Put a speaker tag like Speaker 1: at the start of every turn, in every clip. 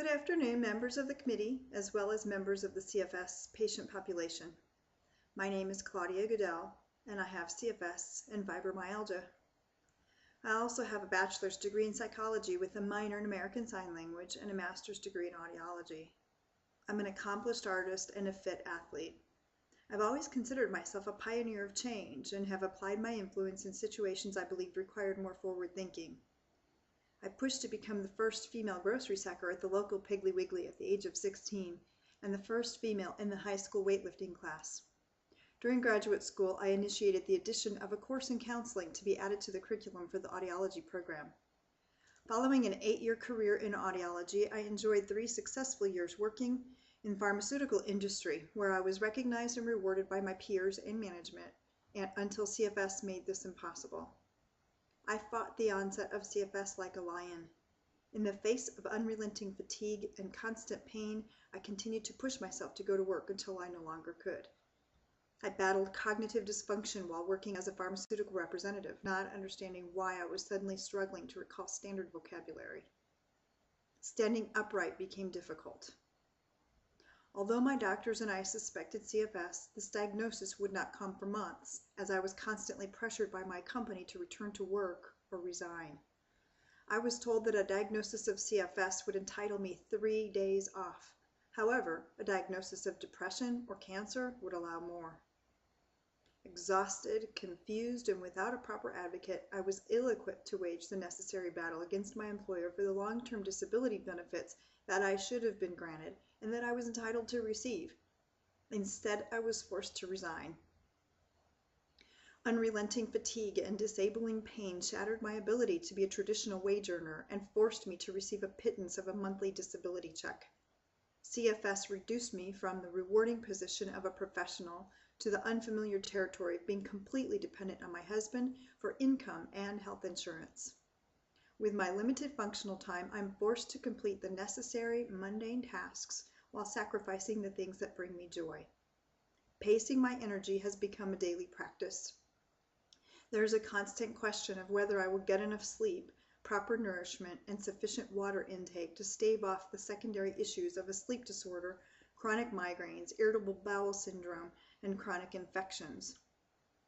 Speaker 1: Good afternoon, members of the committee, as well as members of the CFS patient population. My name is Claudia Goodell, and I have CFS and fibromyalgia. I also have a bachelor's degree in psychology with a minor in American Sign Language and a master's degree in audiology. I'm an accomplished artist and a fit athlete. I've always considered myself a pioneer of change and have applied my influence in situations I believed required more forward thinking. I pushed to become the first female grocery sacker at the local Piggly Wiggly at the age of 16 and the first female in the high school weightlifting class. During graduate school, I initiated the addition of a course in counseling to be added to the curriculum for the audiology program. Following an 8-year career in audiology, I enjoyed 3 successful years working in the pharmaceutical industry, where I was recognized and rewarded by my peers and management until CFS made this impossible. I fought the onset of CFS like a lion. In the face of unrelenting fatigue and constant pain, I continued to push myself to go to work until I no longer could. I battled cognitive dysfunction while working as a pharmaceutical representative, not understanding why I was suddenly struggling to recall standard vocabulary. Standing upright became difficult. Although my doctors and I suspected CFS, this diagnosis would not come for months, as I was constantly pressured by my company to return to work or resign. I was told that a diagnosis of CFS would entitle me 3 days off. However, a diagnosis of depression or cancer would allow more. Exhausted, confused, and without a proper advocate, I was ill-equipped to wage the necessary battle against my employer for the long-term disability benefits that I should have been granted and that I was entitled to receive. Instead, I was forced to resign. Unrelenting fatigue and disabling pain shattered my ability to be a traditional wage earner and forced me to receive a pittance of a monthly disability check. CFS reduced me from the rewarding position of a professional to the unfamiliar territory of being completely dependent on my husband for income and health insurance. With my limited functional time, I'm forced to complete the necessary mundane tasks while sacrificing the things that bring me joy. Pacing my energy has become a daily practice. There is a constant question of whether I will get enough sleep, proper nourishment, and sufficient water intake to stave off the secondary issues of a sleep disorder, chronic migraines, irritable bowel syndrome, and chronic infections.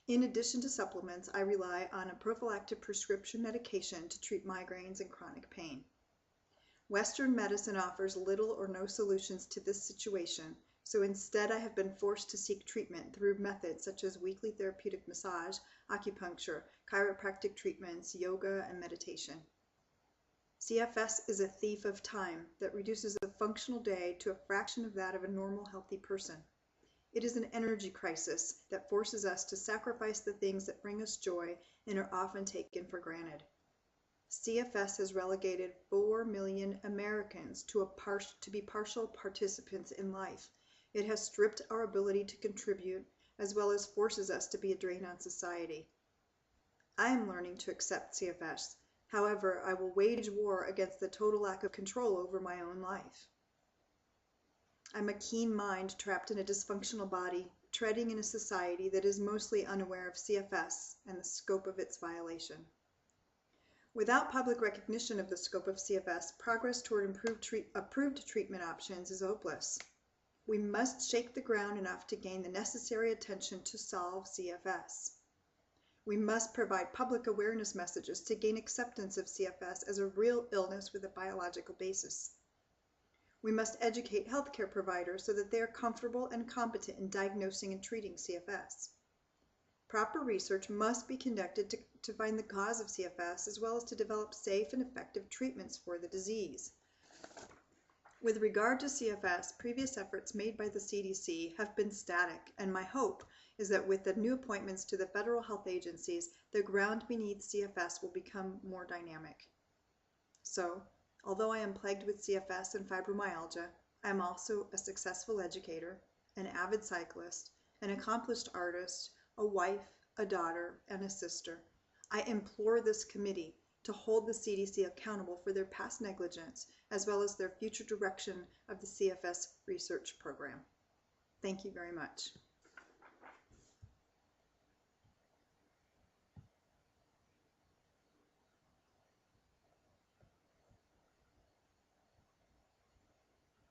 Speaker 1: In addition to supplements, I rely on a prophylactic prescription medication to treat migraines and chronic pain. Western medicine offers little or no solutions to this situation, so instead I have been forced to seek treatment through methods such as weekly therapeutic massage, acupuncture, chiropractic treatments, yoga, and meditation. CFS is a thief of time that reduces a functional day to a fraction of that of a normal, healthy person. It is an energy crisis that forces us to sacrifice the things that bring us joy and are often taken for granted. CFS has relegated 4 million Americans to be partial participants in life. It has stripped our ability to contribute, as well as forces us to be a drain on society. I am learning to accept CFS. However, I will wage war against the total lack of control over my own life. I'm a keen mind trapped in a dysfunctional body, treading in a society that is mostly unaware of CFS and the scope of its violation. Without public recognition of the scope of CFS, progress toward approved treatment options is hopeless. We must shake the ground enough to gain the necessary attention to solve CFS. We must provide public awareness messages to gain acceptance of CFS as a real illness with a biological basis. We must educate healthcare providers so that they are comfortable and competent in diagnosing and treating CFS. Proper research must be conducted to find the cause of CFS, as well as to develop safe and effective treatments for the disease. With regard to CFS, previous efforts made by the CDC have been static, and my hope is that with the new appointments to the federal health agencies, the ground beneath CFS will become more dynamic. So, although I am plagued with CFS and fibromyalgia, I am also a successful educator, an avid cyclist, an accomplished artist, a wife, a daughter, and a sister. I implore this committee to hold the CDC accountable for their past negligence, as well as their future direction of the CFS research program. Thank you very much.